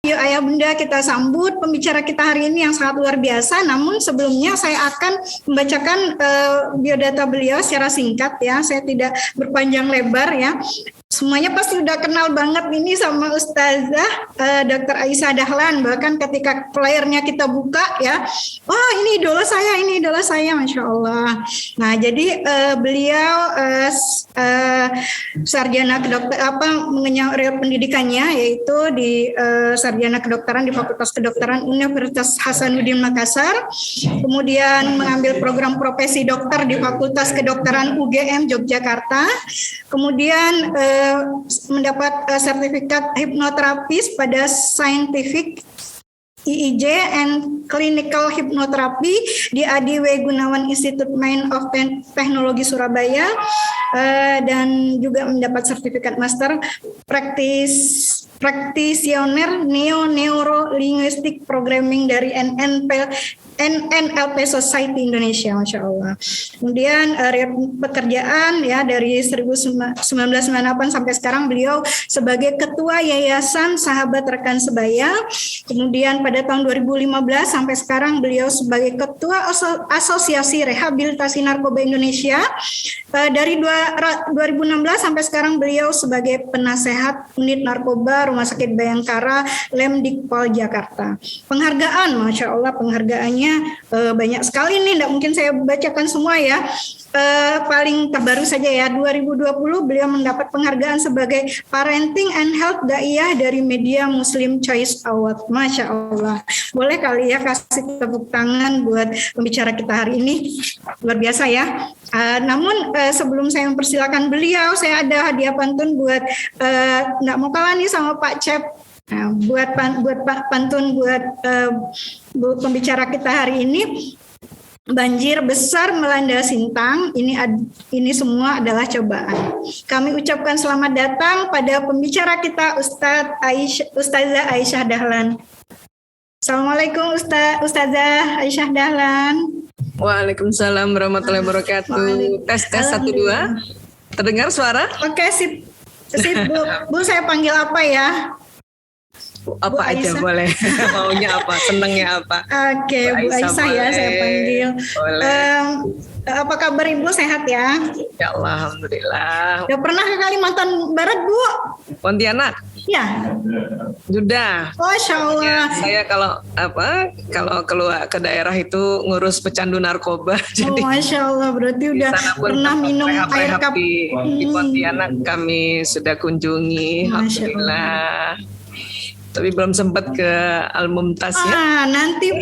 yuk ayah bunda kita sambut pembicara kita hari ini yang sangat luar biasa. Namun sebelumnya saya akan membacakan biodata beliau secara singkat ya. Saya tidak berpanjang lebar ya. Semuanya pasti udah kenal banget ini sama Ustazah Dr. Aisyah Dahlan. Bahkan ketika flyernya kita buka ya, wah ini idola saya, Masya Allah. Nah jadi beliau sarjana kedokteran mengenyam pendidikannya yaitu di sarjana kedokteran di Fakultas Kedokteran Universitas Hasanuddin Makassar. Kemudian mengambil program profesi dokter di Fakultas Kedokteran UGM Yogyakarta. Kemudian mendapat sertifikat hipnoterapis pada Scientific EEJ and Clinical Hypnotherapy di Adi W. Gunawan Institute Mind of Technology Surabaya dan juga mendapat sertifikat master Practitioner Neo-Neuro-Linguistic Programming dari NLP Society Indonesia, Masya Allah. Kemudian pekerjaan ya dari 1998 sampai sekarang beliau sebagai Ketua Yayasan Sahabat Rekan Sebaya. Kemudian pada tahun 2015 sampai sekarang beliau sebagai Ketua Asosiasi Rehabilitasi Narkoba Indonesia. Dari 2016 sampai sekarang beliau sebagai Penasehat Unit Narkoba Rumah Sakit Bayangkara Lemdikpol Jakarta. Penghargaan, Masya Allah penghargaannya banyak sekali nih, tidak mungkin saya bacakan semua ya. Paling terbaru saja ya, 2020 beliau mendapat penghargaan sebagai Parenting and Health Daiyah dari Media Muslim Choice Award. Masya Allah. Boleh kali ya kasih tepuk tangan buat pembicara kita hari ini. Luar biasa ya. Namun sebelum saya mempersilakan beliau, saya ada hadiah pantun buat nggak mau kalah nih sama Pak Cep. Nah, buat pantun buat pembicara kita hari ini. Banjir besar melanda Sintang, ini semua adalah cobaan. Kami ucapkan selamat datang pada pembicara kita Ustazah Aisyah Dahlan. Assalamualaikum Ustazah Aisyah Dahlan. Waalaikumsalam warahmatullahi wabarakatuh. Tes 1 2. Terdengar suara? Oke, sip Bu saya panggil apa ya? Apa Bu aja Aisyah. Boleh. Maunya apa? Senangnya apa? Oke, Bu Aisyah ya saya panggil. Apa kabar Ibu, sehat ya? Ya Allah, alhamdulillah. Udah pernah ke Kalimantan Barat, Bu? Pontianak? Ya. Sudah. Masya Allah. Ya, saya kalau keluar ke daerah itu ngurus pecandu narkoba. Jadi Masya Allah, berarti udah pernah minum air kap. Di Pontianak kami sudah kunjungi. Alhamdulillah. Tapi belum sempat ke Al-Mumtaz ya. Nanti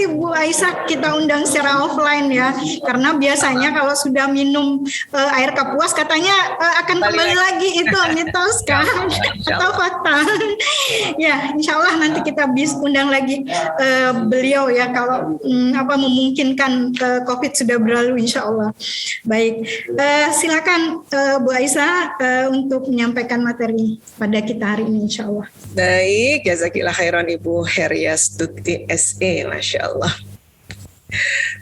Bu Aisyah kita undang secara offline ya. Karena biasanya kalau sudah minum air kapuas katanya akan kembali lagi itu mitos kan atau fakta. Ya, insya Allah nanti kita bisa undang lagi beliau ya kalau memungkinkan COVID sudah berlalu insya Allah. Baik, silakan Bu Aisyah untuk menyampaikan materi pada kita hari ini insya Allah. Baik, jazakillah khairan Ibu Herias Tuti SE, Masya Allah.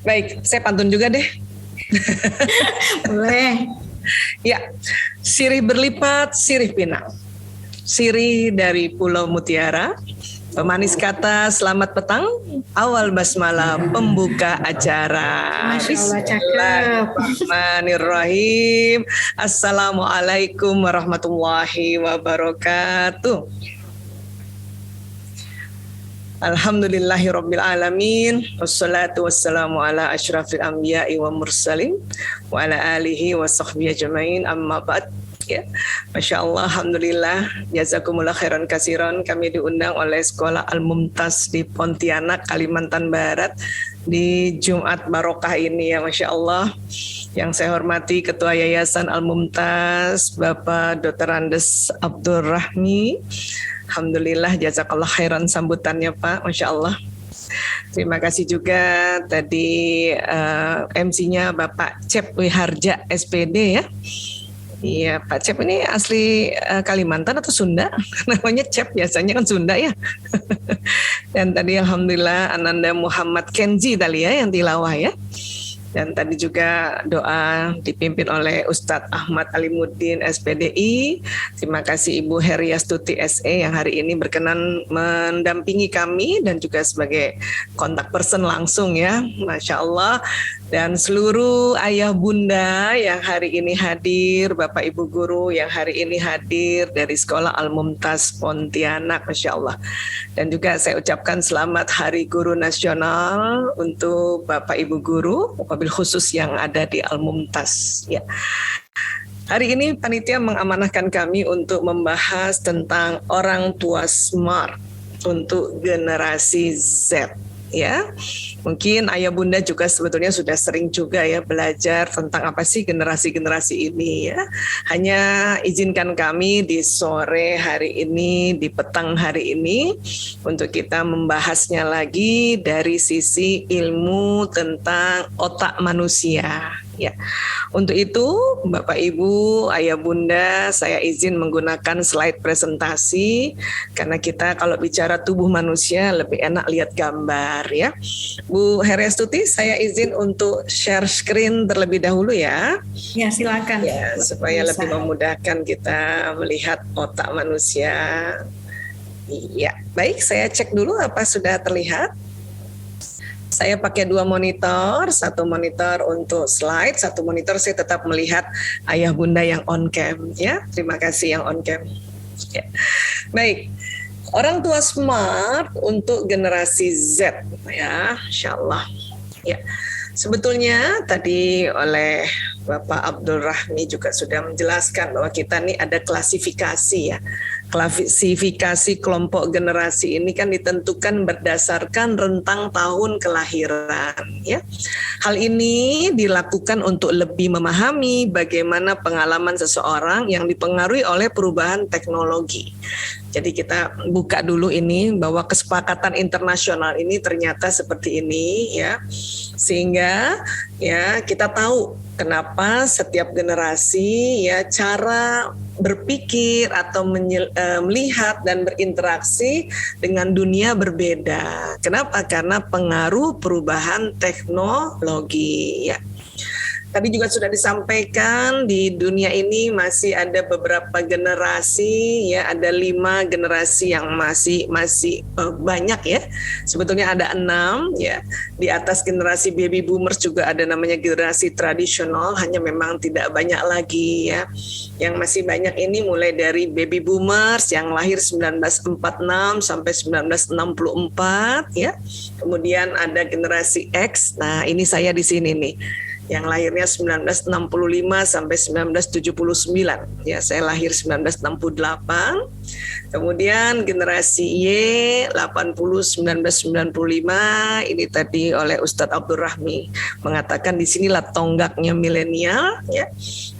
Baik, saya pantun juga deh. Boleh. Ya, sirih berlipat, sirih pinang. Sirih dari Pulau Mutiara, pemanis kata selamat petang, awal basmalah pembuka acara. Bismillahirrahmanirrahim. Assalamualaikum warahmatullahi wabarakatuh. Alhamdulillahirabbil alamin wassalatu wassalamu ala asyrafil anbiya'i wa mursalin wa ala alihi wa sahbihi ajmain amma ba'd. Ya, Masya Allah, alhamdulillah, jazakumullah khairan kasiran. Kami diundang oleh Sekolah Al-Mumtaz di Pontianak, Kalimantan Barat di Jumat Barokah ini ya, Masya Allah. Yang saya hormati Ketua Yayasan Al-Mumtaz Bapak Dr. Andes Abdul Rahmi. Alhamdulillah, jazakallah khairan sambutannya Pak, Masya Allah. Terima kasih juga tadi MC-nya Bapak Cep Wiharja SPD ya. Iya, Pak Cep ini asli Kalimantan atau Sunda? Namanya Cep biasanya kan Sunda ya. Dan tadi alhamdulillah Ananda Muhammad Kenzi tadi ya yang tilawah ya. Dan tadi juga doa dipimpin oleh Ustadz Ahmad Alimuddin SPDI. Terima kasih Ibu Heriastuti SE yang hari ini berkenan mendampingi kami dan juga sebagai kontak person langsung ya, Masya Allah. Dan seluruh ayah bunda yang hari ini hadir, Bapak Ibu guru yang hari ini hadir dari Sekolah Al-Mumtaz Pontianak, Masya Allah. Dan juga saya ucapkan selamat Hari Guru Nasional untuk Bapak Ibu guru, wabil khusus yang ada di Al-Mumtaz. Ya. Hari ini panitia mengamanahkan kami untuk membahas tentang orang tua smart untuk generasi Z. Ya, mungkin ayah bunda juga sebetulnya sudah sering juga ya belajar tentang apa sih generasi-generasi ini ya. Hanya izinkan kami di sore hari ini, di petang hari ini untuk kita membahasnya lagi dari sisi ilmu tentang otak manusia. Ya, untuk itu Bapak Ibu, Ayah Bunda, saya izin menggunakan slide presentasi karena kita kalau bicara tubuh manusia lebih enak lihat gambar ya. Bu Heriastuti, saya izin untuk share screen terlebih dahulu ya. Ya, silakan. Ya, supaya Bisa. lebih memudahkan kita melihat otak manusia. Iya, baik, saya cek dulu apa sudah terlihat. Saya pakai 2 monitor, 1 monitor untuk slide, 1 monitor saya tetap melihat ayah bunda yang on cam ya. Terima kasih yang on cam. Ya. Baik, orang tua smart untuk generasi Z ya, insyaallah. Ya. Sebetulnya tadi oleh Bapak Abdul Rahmi juga sudah menjelaskan bahwa kita nih ada klasifikasi ya. Klasifikasi kelompok generasi ini kan ditentukan berdasarkan rentang tahun kelahiran ya. Hal ini dilakukan untuk lebih memahami bagaimana pengalaman seseorang yang dipengaruhi oleh perubahan teknologi. Jadi kita buka dulu ini bahwa kesepakatan internasional ini ternyata seperti ini ya. Sehingga ya kita tahu kenapa setiap generasi ya cara berpikir atau melihat dan berinteraksi dengan dunia berbeda. Kenapa? Karena pengaruh perubahan teknologi ya. Tadi juga sudah disampaikan di dunia ini masih ada beberapa generasi ya, ada 5 generasi yang masih banyak ya. Sebetulnya ada 6 ya. Di atas generasi baby boomers juga ada namanya generasi tradisional, hanya memang tidak banyak lagi ya. Yang masih banyak ini mulai dari baby boomers yang lahir 1946 sampai 1964 ya. Kemudian ada generasi X. Nah, ini saya di sini nih, yang lahirnya 1965 sampai 1979. Ya, saya lahir 1968. Kemudian generasi Y 1995, ini tadi oleh Ustadz Abdul Rahmi mengatakan di sinilah tonggaknya milenial ya.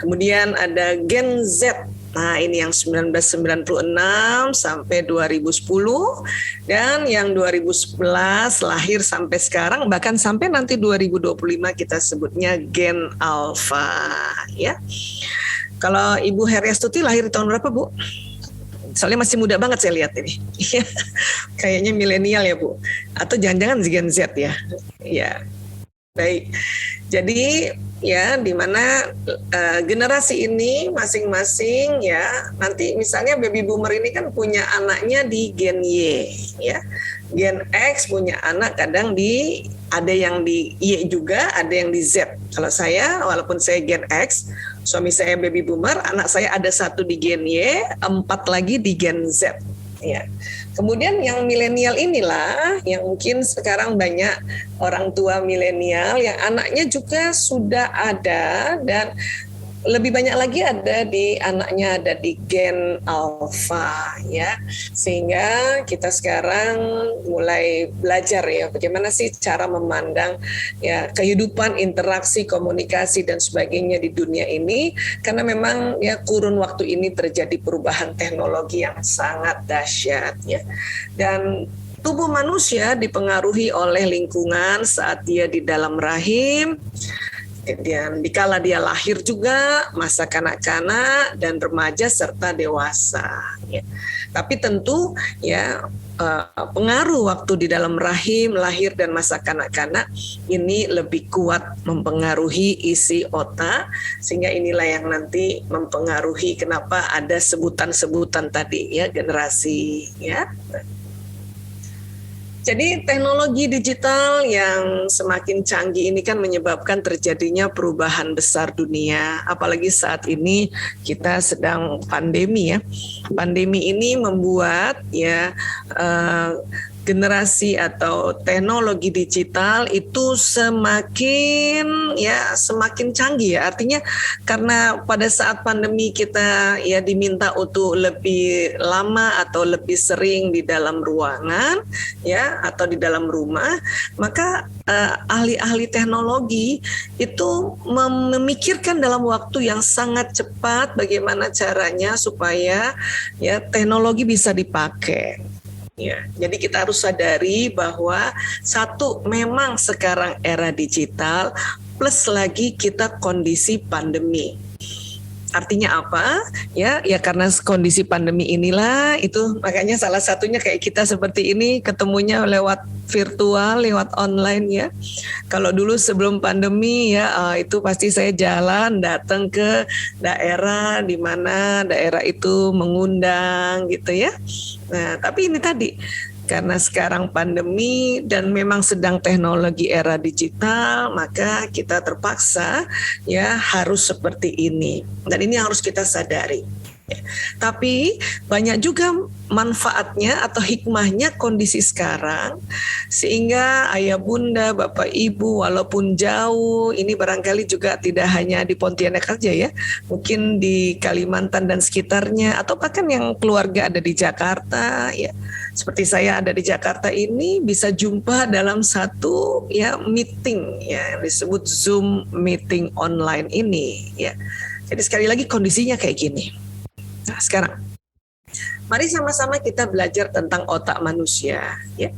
Kemudian ada Gen Z. Nah, ini yang 1996 sampai 2010 dan yang 2011 lahir sampai sekarang, bahkan sampai nanti 2025 kita sebutnya Gen Alpha ya. Kalau Ibu Heriastuti lahir tahun berapa, Bu? Soalnya masih muda banget saya lihat ini. Kayaknya milenial ya, Bu. Atau jangan-jangan Gen Z ya. Ya. Baik. Jadi ya di mana generasi ini masing-masing ya, nanti misalnya baby boomer ini kan punya anaknya di Gen Y ya. Gen X punya anak kadang ada yang di Y juga, ada yang di Z. Kalau saya, walaupun saya Gen X, suami saya baby boomer, anak saya ada 1 di Gen Y, 4 lagi di Gen Z. Ya. Kemudian yang milenial inilah yang mungkin sekarang banyak orang tua milenial yang anaknya juga sudah ada dan lebih banyak lagi anaknya ada di Gen Alpha ya. Sehingga kita sekarang mulai belajar ya bagaimana sih cara memandang ya kehidupan, interaksi, komunikasi dan sebagainya di dunia ini, karena memang ya kurun waktu ini terjadi perubahan teknologi yang sangat dahsyat ya. Dan tubuh manusia dipengaruhi oleh lingkungan saat dia di dalam rahim, dan dikala dia lahir juga, masa kanak-kanak dan remaja serta dewasa. Ya. Tapi tentu ya pengaruh waktu di dalam rahim, lahir dan masa kanak-kanak ini lebih kuat mempengaruhi isi otak, sehingga inilah yang nanti mempengaruhi kenapa ada sebutan-sebutan tadi ya, generasi ya. Jadi teknologi digital yang semakin canggih ini kan menyebabkan terjadinya perubahan besar dunia, apalagi saat ini kita sedang pandemi ya. Pandemi ini membuat ya generasi atau teknologi digital itu semakin canggih ya. Artinya karena pada saat pandemi kita ya diminta untuk lebih lama atau lebih sering di dalam ruangan ya atau di dalam rumah, maka ahli-ahli teknologi itu memikirkan dalam waktu yang sangat cepat bagaimana caranya supaya ya teknologi bisa dipakai. Ya, jadi kita harus sadari bahwa satu, memang sekarang era digital plus lagi kita kondisi pandemi. Artinya apa? Ya karena kondisi pandemi inilah itu makanya salah satunya kayak kita seperti ini ketemunya lewat virtual, lewat online ya. Kalau dulu sebelum pandemi ya itu pasti saya jalan datang ke daerah di mana daerah itu mengundang gitu ya. Nah, tapi ini tadi karena sekarang pandemi dan memang sedang teknologi era digital, maka kita terpaksa ya harus seperti ini. Dan ini harus kita sadari. Tapi banyak juga manfaatnya atau hikmahnya kondisi sekarang, sehingga ayah bunda, bapak ibu walaupun jauh, ini barangkali juga tidak hanya di Pontianak saja ya, mungkin di Kalimantan dan sekitarnya, atau bahkan yang keluarga ada di Jakarta ya, seperti saya ada di Jakarta ini, bisa jumpa dalam satu ya meeting ya, disebut Zoom meeting online ini ya. Jadi sekali lagi kondisinya kayak gini. Nah, sekarang mari sama-sama kita belajar tentang otak manusia ya.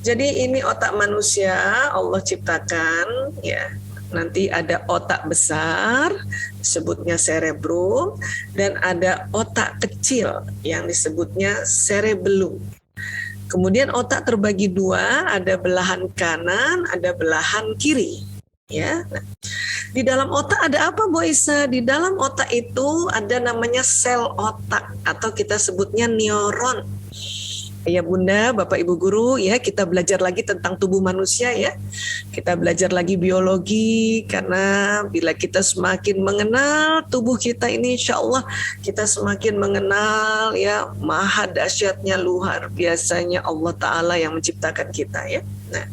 Jadi ini otak manusia Allah ciptakan ya. Nanti ada otak besar disebutnya cerebrum dan ada otak kecil yang disebutnya cerebellum. Kemudian otak terbagi dua, ada belahan kanan, ada belahan kiri. Ya, nah, di dalam otak ada apa Bu Isa? Di dalam otak itu ada namanya sel otak atau kita sebutnya neuron. Ya Bunda, Bapak Ibu Guru ya, kita belajar lagi tentang tubuh manusia ya. Kita belajar lagi biologi karena bila kita semakin mengenal tubuh kita ini, insya Allah kita semakin mengenal ya maha dahsyatnya luar biasanya Allah Ta'ala yang menciptakan kita ya. Nah,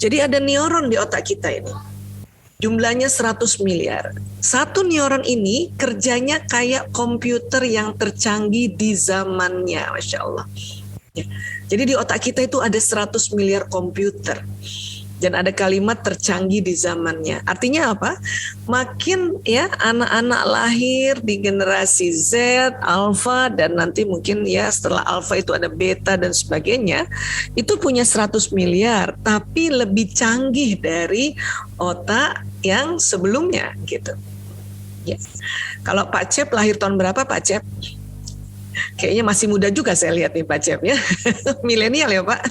jadi ada neuron di otak kita ini. Jumlahnya 100 miliar. Satu neuron ini kerjanya kayak komputer yang tercanggih di zamannya, Masya Allah. Ya. Jadi di otak kita itu ada 100 miliar komputer. Dan ada kalimat tercanggih di zamannya. Artinya apa? Makin ya anak-anak lahir di generasi Z, Alpha, dan nanti mungkin ya setelah Alpha itu ada Beta dan sebagainya, itu punya 100 miliar, tapi lebih canggih dari otak yang sebelumnya gitu. Ya. Kalau Pak Cep lahir tahun berapa Pak Cep? Kayaknya masih muda juga saya lihat nih Pak Cep ya. Milenial ya Pak.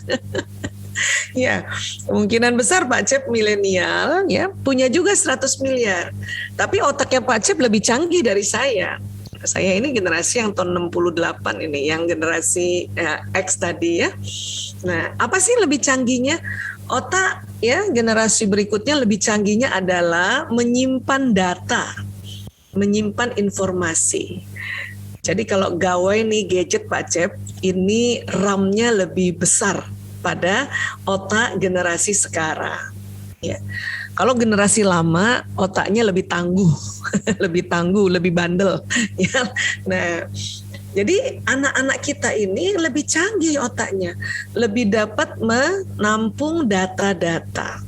Ya, kemungkinan besar Pak Cep milenial ya, punya juga 100 miliar. Tapi otaknya Pak Cep lebih canggih dari saya. Saya ini generasi yang tahun 68 ini, yang generasi X tadi ya. Nah, apa sih lebih canggihnya? Otak ya, generasi berikutnya lebih canggihnya adalah menyimpan data, menyimpan informasi. Jadi kalau gawai nih gadget Pak Cep, ini RAM-nya lebih besar pada otak generasi sekarang. Ya. Kalau generasi lama otaknya lebih tangguh, lebih bandel. Ya. Nah, jadi anak-anak kita ini lebih canggih otaknya, lebih dapat menampung data-data.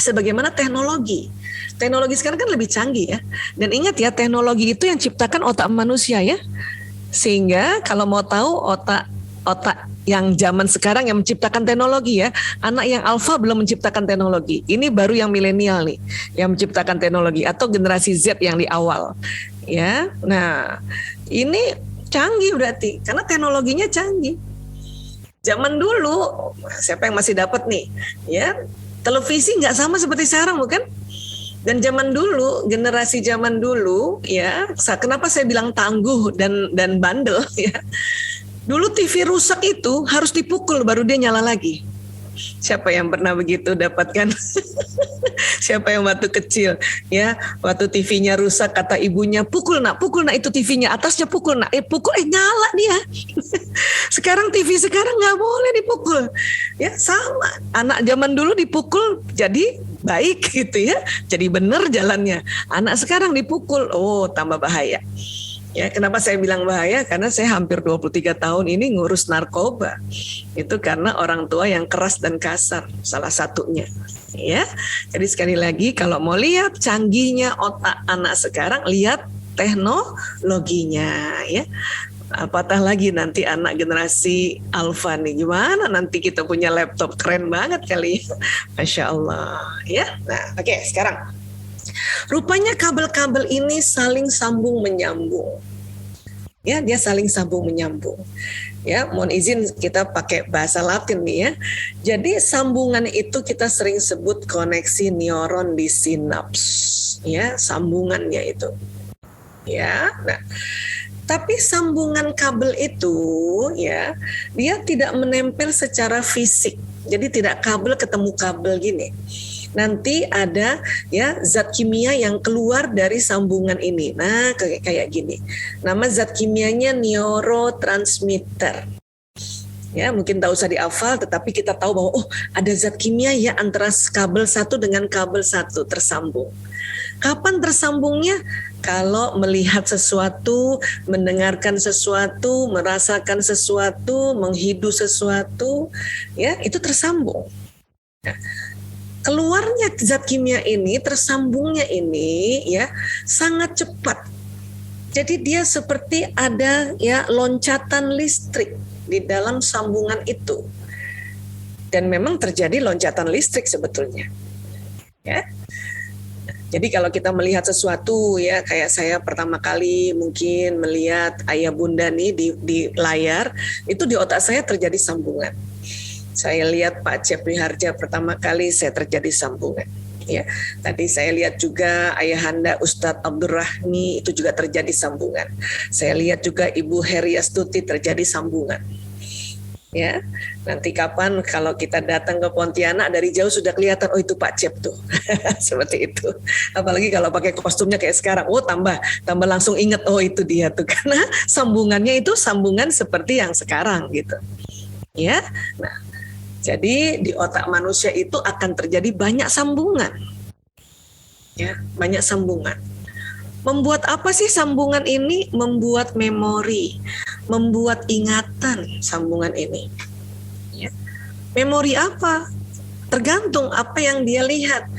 Sebagaimana teknologi. Teknologi sekarang kan lebih canggih ya. Dan ingat ya, teknologi itu yang ciptakan otak manusia ya. Sehingga kalau mau tahu otak yang zaman sekarang yang menciptakan teknologi ya, anak yang alfa belum menciptakan teknologi. Ini baru yang milenial nih yang menciptakan teknologi atau generasi Z yang di awal. Ya. Nah, ini Canggih berarti, karena teknologinya canggih. Zaman dulu, siapa yang masih dapat nih? Ya, televisi nggak sama seperti sekarang, bukan? Dan zaman dulu, generasi zaman dulu, ya, kenapa saya bilang tangguh dan bandel? Ya, dulu TV rusak itu harus dipukul baru dia nyala lagi. Siapa yang pernah begitu dapatkan? Siapa yang waktu kecil, ya, waktu TV-nya rusak kata ibunya, pukul nak itu TV-nya, atasnya pukul nak, nyala dia. Sekarang TV sekarang nggak boleh dipukul, ya sama. Anak zaman dulu dipukul jadi baik gitu ya, jadi benar jalannya. Anak sekarang dipukul, oh tambah bahaya. Ya, kenapa saya bilang bahaya? Karena saya hampir 23 tahun ini ngurus narkoba. Itu karena orang tua yang keras dan kasar, salah satunya. Ya, jadi sekali lagi kalau mau lihat canggihnya otak anak sekarang, lihat teknologinya, ya. Apatah lagi nanti anak generasi alfa nih, gimana nanti kita punya laptop keren banget kali, Masya Allah, ya. Nah, oke, sekarang rupanya kabel-kabel ini saling sambung menyambung. Ya, dia saling sambung menyambung. Ya, mohon izin kita pakai bahasa Latin nih ya. Jadi sambungan itu kita sering sebut koneksi neuron di sinaps. Ya, sambungannya itu. Ya, nah. Tapi sambungan kabel itu ya, dia tidak menempel secara fisik. Jadi tidak kabel ketemu kabel gini. Nanti ada ya zat kimia yang keluar dari sambungan ini. Nah, kayak gini. Nama zat kimianya neurotransmitter. Ya, mungkin tak usah dihafal, tetapi kita tahu bahwa oh, ada zat kimia ya antara kabel satu dengan kabel satu tersambung. Kapan tersambungnya? Kalau melihat sesuatu, mendengarkan sesuatu, merasakan sesuatu, menghidup sesuatu, ya, itu tersambung. Nah, keluarnya zat kimia ini, tersambungnya ini ya sangat cepat. Jadi dia seperti ada ya loncatan listrik di dalam sambungan itu. Dan memang terjadi loncatan listrik sebetulnya. Ya. Jadi kalau kita melihat sesuatu ya kayak saya pertama kali mungkin melihat ayah bunda nih di layar, itu di otak saya terjadi sambungan. Saya lihat Pak Cepri Harja pertama kali saya terjadi sambungan. Ya, tadi saya lihat juga Ayahanda Ustadz Abdurrahmi itu juga terjadi sambungan. Saya lihat juga Ibu Heriastuti terjadi sambungan. Ya, nanti kapan kalau kita datang ke Pontianak dari jauh sudah kelihatan oh itu Pak Cep tuh. Seperti itu. Apalagi kalau pakai kostumnya kayak sekarang, oh tambah langsung ingat oh itu dia tuh karena sambungannya itu sambungan seperti yang sekarang gitu. Ya. Nah, jadi di otak manusia itu akan terjadi banyak sambungan. Ya, banyak sambungan. Membuat apa sih sambungan ini? Membuat memori, membuat ingatan sambungan ini. Ya. Memori apa? Tergantung apa yang dia lihat.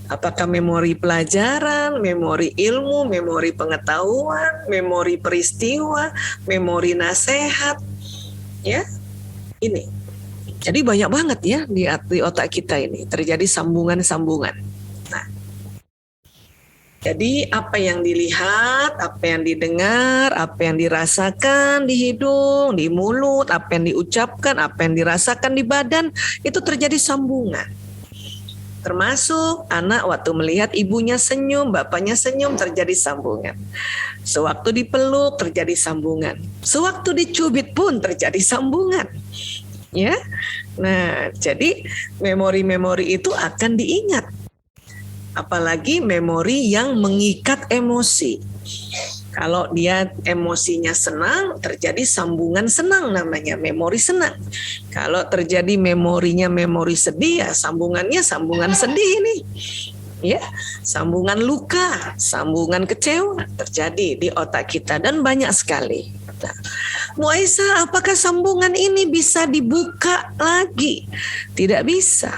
Apakah memori pelajaran, memori ilmu, memori pengetahuan, memori peristiwa, memori nasihat. Ya, ini. Jadi banyak banget ya di otak kita ini terjadi sambungan-sambungan. Nah, jadi apa yang dilihat, apa yang didengar, apa yang dirasakan di hidung, di mulut, apa yang diucapkan, apa yang dirasakan di badan, itu terjadi sambungan. Termasuk anak waktu melihat ibunya senyum, bapaknya senyum, terjadi sambungan. Sewaktu dipeluk terjadi sambungan. Sewaktu dicubit pun terjadi sambungan. Ya, nah jadi memori-memori itu akan diingat. Apalagi memori yang mengikat emosi. Kalau dia emosinya senang, terjadi sambungan senang namanya, memori senang. Kalau terjadi memorinya memori sedih, ya sambungannya sambungan sedih nih. Ya, sambungan luka, sambungan kecewa terjadi di otak kita dan banyak sekali. Nah, Bu Aisyah, apakah sambungan ini bisa dibuka lagi? Tidak bisa.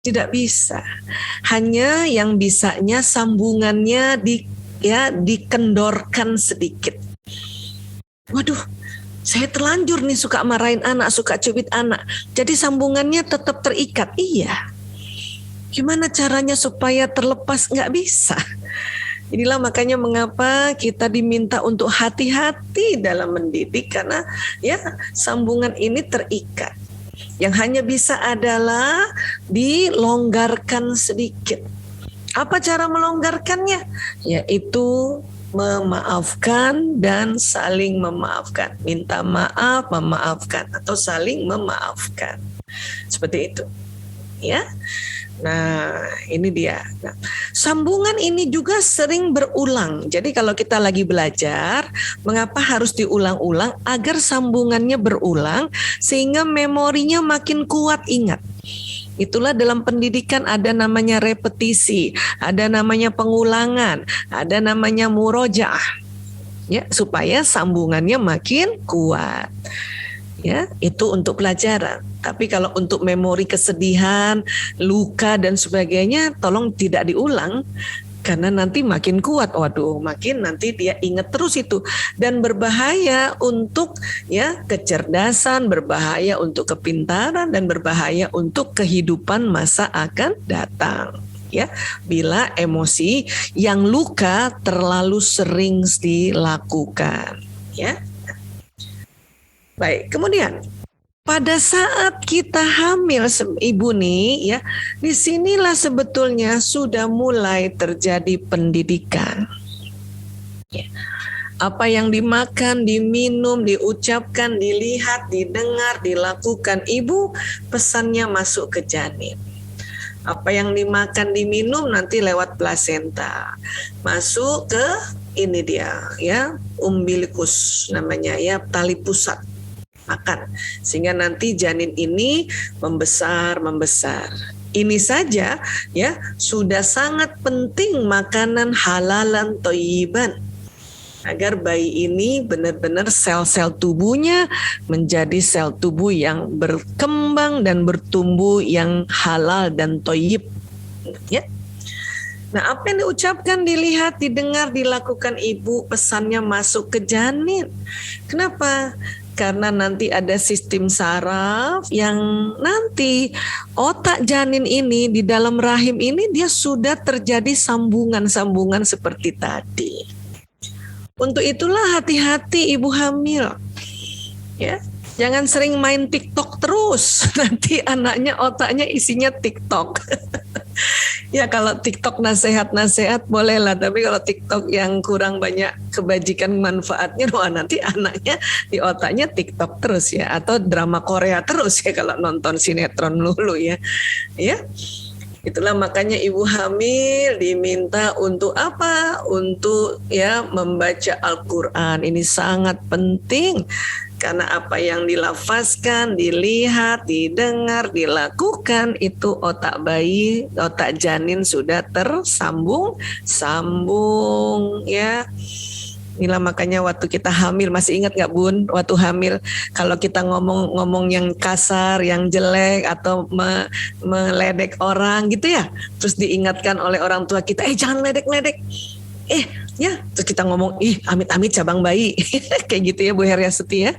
Tidak bisa. Hanya yang bisanya sambungannya dikendorkan sedikit. Waduh, saya terlanjur nih suka marahin anak, suka cubit anak. Jadi sambungannya tetap terikat. Iya. Gimana caranya supaya terlepas? Nggak bisa. Inilah makanya mengapa kita diminta untuk hati-hati dalam mendidik, karena ya sambungan ini terikat. Yang hanya bisa adalah dilonggarkan sedikit. Apa cara melonggarkannya? Yaitu memaafkan dan saling memaafkan. Minta maaf, memaafkan, atau saling memaafkan. Seperti itu. Ya. Nah, ini dia. Nah, sambungan ini juga sering berulang. Jadi kalau kita lagi belajar, mengapa harus diulang-ulang? Agar sambungannya berulang sehingga memorinya makin kuat ingat. Itulah dalam pendidikan ada namanya repetisi, ada namanya pengulangan, ada namanya murojaah. Ya, supaya sambungannya makin kuat. Ya, itu untuk pelajaran. Tapi kalau untuk memori kesedihan, luka dan sebagainya, tolong tidak diulang karena nanti makin kuat. Waduh, makin nanti dia ingat terus itu, dan berbahaya untuk ya kecerdasan, berbahaya untuk kepintaran, dan berbahaya untuk kehidupan masa akan datang. Ya, bila emosi yang luka terlalu sering dilakukan, ya. Baik, kemudian pada saat kita hamil ibu nih ya, disinilah sebetulnya sudah mulai terjadi pendidikan. Ya. Apa yang dimakan, diminum, diucapkan, dilihat, didengar, dilakukan ibu, pesannya masuk ke janin. Apa yang dimakan, diminum nanti lewat plasenta, masuk ke ini dia ya, umbilikus namanya ya, tali pusat. Makan sehingga nanti janin ini membesar. Ini saja ya sudah sangat penting makanan halalan thayyiban agar bayi ini benar-benar sel-sel tubuhnya menjadi sel tubuh yang berkembang dan bertumbuh yang halal dan thayyib ya. Nah, apa yang diucapkan, dilihat, didengar, dilakukan ibu, pesannya masuk ke janin. Kenapa? Karena nanti ada sistem saraf yang nanti otak janin ini di dalam rahim ini dia sudah terjadi sambungan-sambungan seperti tadi. Untuk itulah hati-hati ibu hamil. Ya. Jangan sering main TikTok terus, nanti anaknya otaknya isinya TikTok. Ya kalau TikTok nasihat-nasihat bolehlah, tapi kalau TikTok yang kurang banyak kebajikan manfaatnya, wah nanti anaknya di otaknya TikTok terus ya, atau drama Korea terus ya kalau nonton sinetron dulu ya. Ya. Itulah makanya ibu hamil diminta untuk apa? Untuk ya membaca Al-Quran. Ini sangat penting. Karena apa yang dilafazkan, dilihat, didengar, dilakukan, itu otak bayi, otak janin sudah tersambung ya. Inilah makanya waktu kita hamil, masih ingat nggak Bun? Waktu hamil kalau kita ngomong yang kasar, yang jelek atau meledek orang gitu ya, terus diingatkan oleh orang tua kita, jangan ledek-ledek. Ya, terus kita ngomong, amit-amit cabang bayi. Kayak gitu ya Bu Heriasuti ya.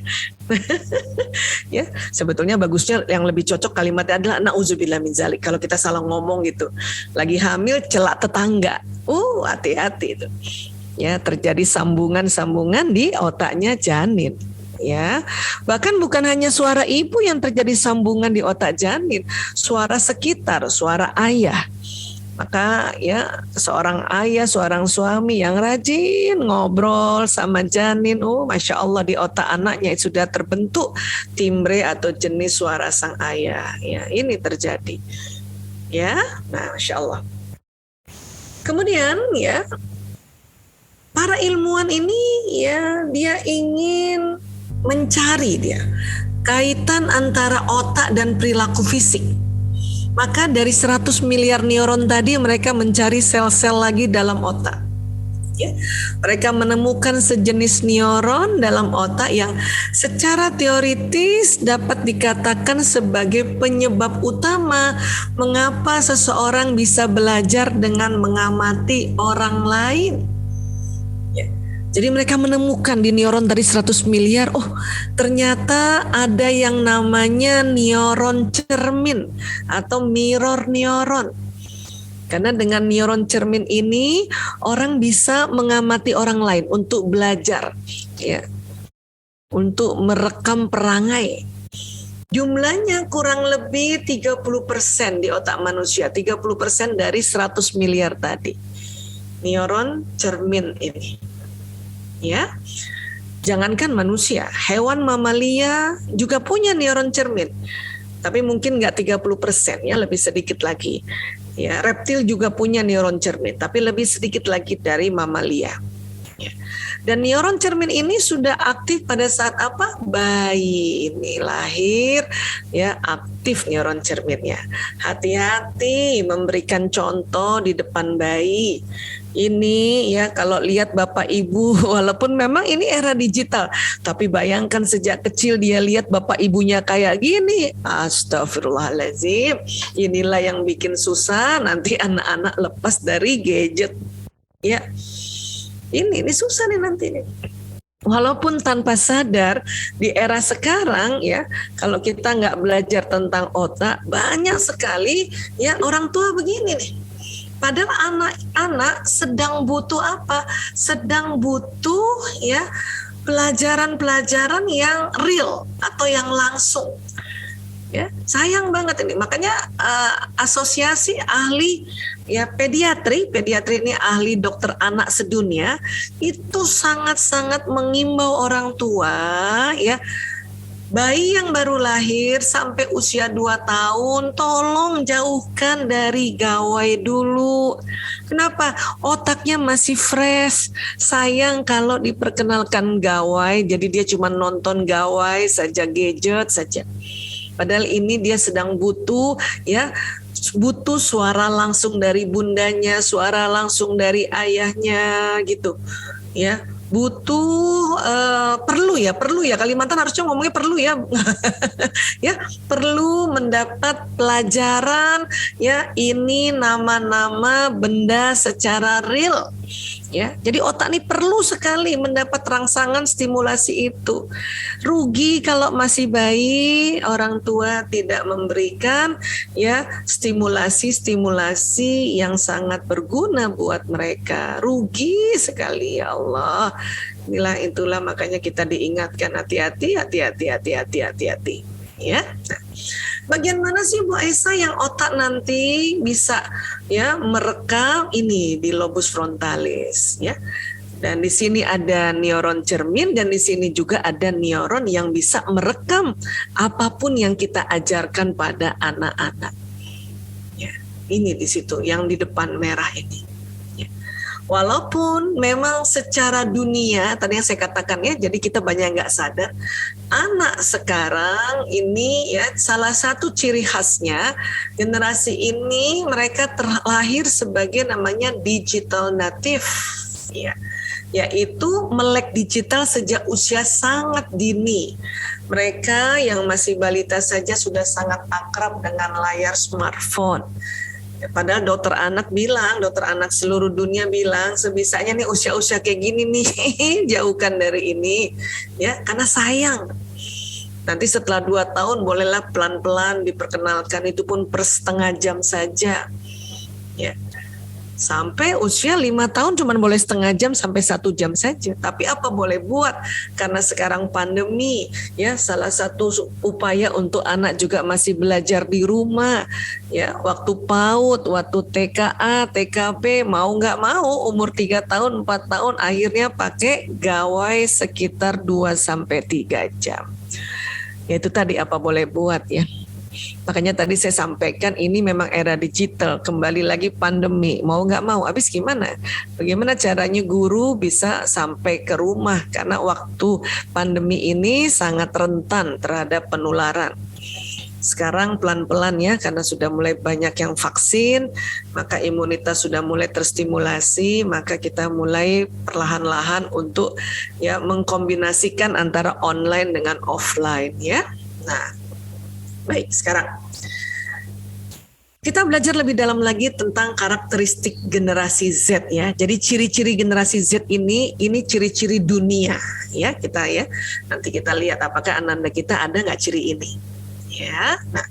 Ya, sebetulnya bagusnya yang lebih cocok kalimatnya adalah nauzubillah min zalik. Kalau kita salah ngomong gitu, lagi hamil celak tetangga. Hati-hati itu. Ya, terjadi sambungan-sambungan di otaknya janin. Ya, bahkan bukan hanya suara ibu yang terjadi sambungan di otak janin, suara sekitar, suara ayah. Maka ya seorang ayah, seorang suami yang rajin ngobrol sama janin, Masya Allah di otak anaknya sudah terbentuk timbre atau jenis suara sang ayah. Ya, ini terjadi. Ya, nah Masya Allah. Kemudian ya, para ilmuwan ini ya dia ingin mencari dia kaitan antara otak dan perilaku fisik. Maka dari 100 miliar neuron tadi mereka mencari sel-sel lagi dalam otak. Ya, mereka menemukan sejenis neuron dalam otak yang secara teoritis dapat dikatakan sebagai penyebab utama mengapa seseorang bisa belajar dengan mengamati orang lain. Jadi mereka menemukan di neuron tadi 100 miliar, ternyata ada yang namanya neuron cermin atau mirror neuron. Karena dengan neuron cermin ini orang bisa mengamati orang lain untuk belajar, ya, untuk merekam perangai. Jumlahnya kurang lebih 30% di otak manusia, 30% dari 100 miliar tadi. Neuron cermin ini. Ya. Jangankan manusia, hewan mamalia juga punya neuron cermin. Tapi mungkin nggak 30%, ya, lebih sedikit lagi. Ya, reptil juga punya neuron cermin, tapi lebih sedikit lagi dari mamalia. Ya. Dan neuron cermin ini sudah aktif pada saat apa? Bayi ini lahir, ya, aktif neuron cerminnya. Hati-hati memberikan contoh di depan bayi. Ini, ya, kalau lihat bapak ibu, walaupun memang ini era digital, tapi bayangkan sejak kecil dia lihat bapak ibunya kayak gini. Astagfirullahaladzim, inilah yang bikin susah nanti anak-anak lepas dari gadget. Ya. Ini susah nih nanti nih. Walaupun tanpa sadar di era sekarang, ya, kalau kita nggak belajar tentang otak, banyak sekali, ya, orang tua begini nih. Padahal anak-anak sedang butuh apa? Sedang butuh, ya, pelajaran-pelajaran yang real atau yang langsung. Ya, sayang banget ini. Makanya asosiasi ahli, ya, pediatri ini ahli dokter anak sedunia, itu sangat-sangat mengimbau orang tua, ya, bayi yang baru lahir sampai usia 2 tahun tolong jauhkan dari gawai dulu. Kenapa? Otaknya masih fresh. Sayang kalau diperkenalkan gawai, jadi dia cuma nonton gawai saja, gadget saja. Padahal ini dia sedang butuh, ya, butuh suara langsung dari bundanya, suara langsung dari ayahnya, gitu, ya. Butuh perlu ya, Kalimantan harusnya ngomongnya perlu, ya. Ya, perlu mendapat pelajaran, ya, ini nama-nama benda secara real. Ya, jadi otak ini perlu sekali mendapat rangsangan stimulasi itu. Rugi kalau masih bayi, orang tua tidak memberikan, ya, stimulasi yang sangat berguna buat mereka. Rugi sekali, ya Allah. Itulah makanya kita diingatkan hati-hati. Ya. Nah, bagian mana sih Bu Aisyah yang otak nanti bisa, ya, merekam ini di lobus frontalis, ya. Dan di sini ada neuron cermin dan di sini juga ada neuron yang bisa merekam apapun yang kita ajarkan pada anak-anak. Ya, ini di situ yang di depan merah ini. Walaupun memang secara dunia, tadi yang saya katakan, ya, jadi kita banyak nggak sadar, anak sekarang ini, ya, salah satu ciri khasnya, generasi ini mereka terlahir sebagai namanya digital native, ya, yaitu melek digital sejak usia sangat dini. Mereka yang masih balita saja sudah sangat akrab dengan layar smartphone. Padahal dokter anak seluruh dunia bilang sebisanya nih usia-usia kayak gini nih jauhkan dari ini, ya, karena sayang. Nanti setelah 2 tahun bolehlah pelan-pelan diperkenalkan, itu pun per setengah jam saja, ya. Sampai usia 5 tahun cuma boleh setengah jam sampai 1 jam saja. Tapi apa boleh buat? Karena sekarang pandemi, ya, salah satu upaya untuk anak juga masih belajar di rumah, ya, waktu PAUD, waktu TKA, TKP, mau nggak mau umur 3 tahun, 4 tahun akhirnya pakai gawai sekitar 2-3 jam. Ya, itu tadi apa boleh buat, ya. Makanya tadi saya sampaikan ini memang era digital, kembali lagi pandemi, mau nggak mau, habis gimana? Bagaimana caranya guru bisa sampai ke rumah, karena waktu pandemi ini sangat rentan terhadap penularan. Sekarang pelan-pelan, ya, karena sudah mulai banyak yang vaksin, maka imunitas sudah mulai terstimulasi, maka kita mulai perlahan-lahan untuk, ya, mengkombinasikan antara online dengan offline, ya. Nah, baik, sekarang kita belajar lebih dalam lagi tentang karakteristik generasi Z, ya. Jadi ciri-ciri generasi Z ini ciri-ciri dunia, ya, kita, ya. Nanti kita lihat apakah ananda kita ada nggak ciri ini, ya. Nah,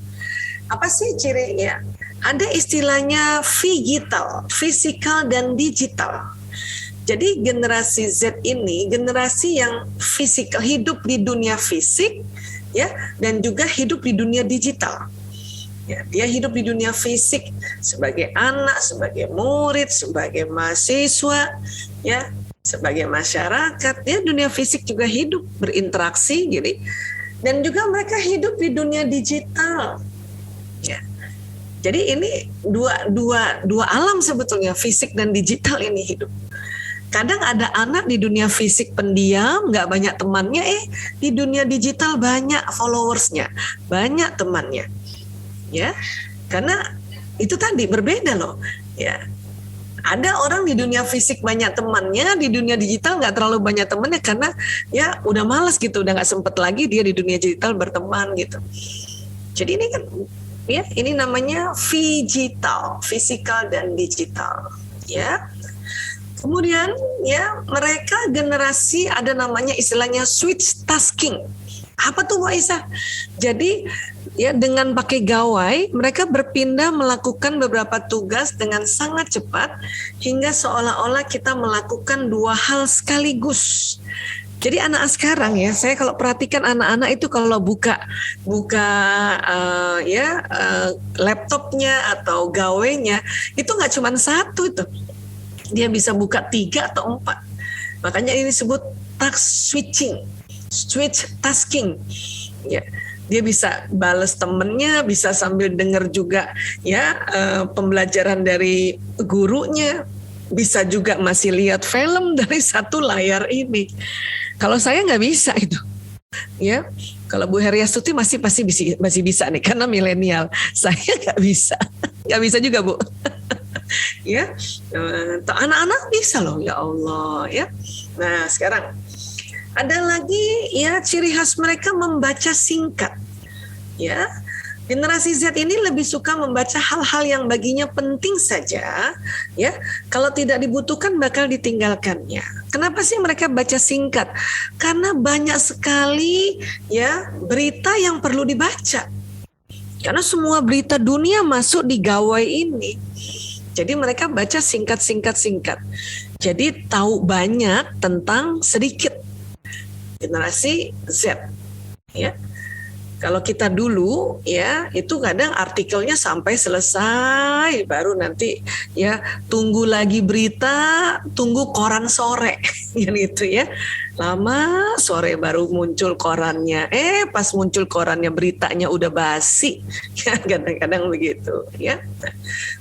apa sih cirinya? ada istilahnya phygital, physical dan digital. Jadi generasi Z ini generasi yang fisikal, hidup di dunia fisik, ya, dan juga hidup di dunia digital. Ya, dia hidup di dunia fisik sebagai anak, sebagai murid, sebagai mahasiswa, ya, sebagai masyarakat. Dia dunia fisik juga hidup, berinteraksi, gitu. Dan juga mereka hidup di dunia digital. Ya. Jadi ini dua alam sebetulnya, fisik dan digital ini hidup. Kadang ada anak di dunia fisik pendiam, nggak banyak temannya, di dunia digital banyak followersnya, banyak temannya. Ya, karena itu tadi berbeda loh. Ya, ada orang di dunia fisik banyak temannya, di dunia digital nggak terlalu banyak temannya karena ya udah malas gitu, udah nggak sempet lagi dia di dunia digital berteman gitu. Jadi ini kan, ya, ini namanya phygital, physical dan digital. Ya, kemudian ya mereka generasi ada namanya istilahnya switch tasking. Apa tuh Mbak Isa? Jadi ya dengan pakai gawai mereka berpindah melakukan beberapa tugas dengan sangat cepat hingga seolah-olah kita melakukan dua hal sekaligus. Jadi anak sekarang ya, saya kalau perhatikan anak-anak itu kalau buka laptopnya atau gawainya itu nggak cuma satu itu, dia bisa buka 3 atau 4. Makanya ini disebut task switching. Switch tasking, ya, dia bisa balas temennya, bisa sambil dengar juga ya pembelajaran dari gurunya, bisa juga masih lihat film dari satu layar ini. Kalau saya nggak bisa itu, ya. Kalau Bu Heriastuti masih bisa nih karena milenial. Saya nggak bisa juga Bu. Ya, anak-anak bisa loh, ya Allah ya. Nah sekarang ada lagi ya ciri khas mereka membaca singkat. Ya, generasi Z ini lebih suka membaca hal-hal yang baginya penting saja. Ya, kalau tidak dibutuhkan bakal ditinggalkannya. Kenapa sih mereka baca singkat? Karena banyak sekali ya berita yang perlu dibaca. Karena semua berita dunia masuk di gawai ini. Jadi mereka baca singkat. Jadi tahu banyak tentang sedikit. Generasi Z, ya. Kalau kita dulu, ya, itu kadang artikelnya sampai selesai, baru nanti, ya, tunggu lagi berita, tunggu koran sore, gitu ya. Lama sore baru muncul korannya. Pas muncul korannya beritanya udah basi, ya, kadang-kadang begitu, ya.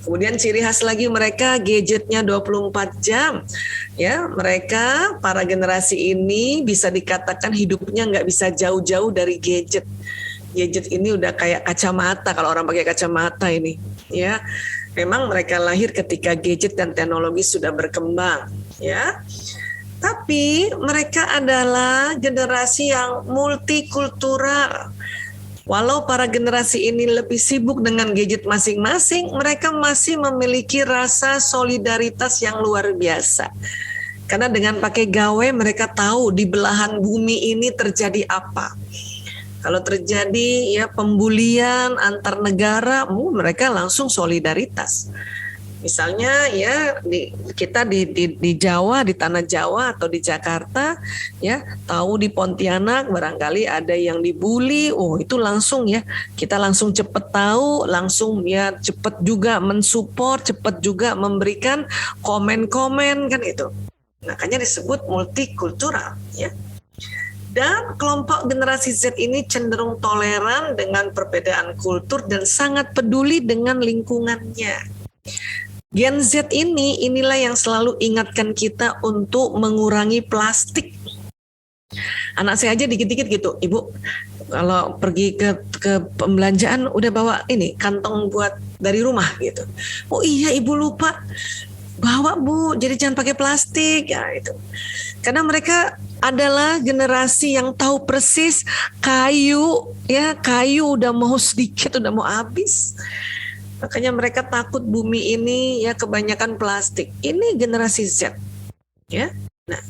Kemudian ciri khas lagi mereka gadgetnya 24 jam. Ya, mereka para generasi ini bisa dikatakan hidupnya nggak bisa jauh-jauh dari gadget. Gadget ini udah kayak kacamata kalau orang pakai kacamata ini. Ya, memang mereka lahir ketika gadget dan teknologi sudah berkembang. Ya, tapi mereka adalah generasi yang multikultural. Walau para generasi ini lebih sibuk dengan gadget masing-masing, mereka masih memiliki rasa solidaritas yang luar biasa. Karena dengan pakai gawai mereka tahu di belahan bumi ini terjadi apa. Kalau terjadi ya pembulian antar negara, mereka langsung solidaritas. Misalnya ya kita di Jawa, di tanah Jawa atau di Jakarta, ya tahu di Pontianak barangkali ada yang dibully, itu langsung ya kita langsung cepet tahu, langsung ya cepet juga mensupport, cepet juga memberikan komen-komen kan itu. Makanya disebut multikultural ya. Dan kelompok generasi Z ini cenderung toleran dengan perbedaan kultur dan sangat peduli dengan lingkungannya. Gen Z inilah yang selalu ingatkan kita untuk mengurangi plastik. Anak saya aja dikit-dikit gitu, Ibu, kalau pergi ke pembelanjaan udah bawa ini kantong buat dari rumah gitu. Oh iya Ibu lupa, bawa Bu, jadi jangan pakai plastik ya itu. Karena mereka adalah generasi yang tahu persis kayu udah mau sedikit, udah mau habis. Makanya mereka takut bumi ini ya kebanyakan plastik. Ini generasi Z. Ya. Nah,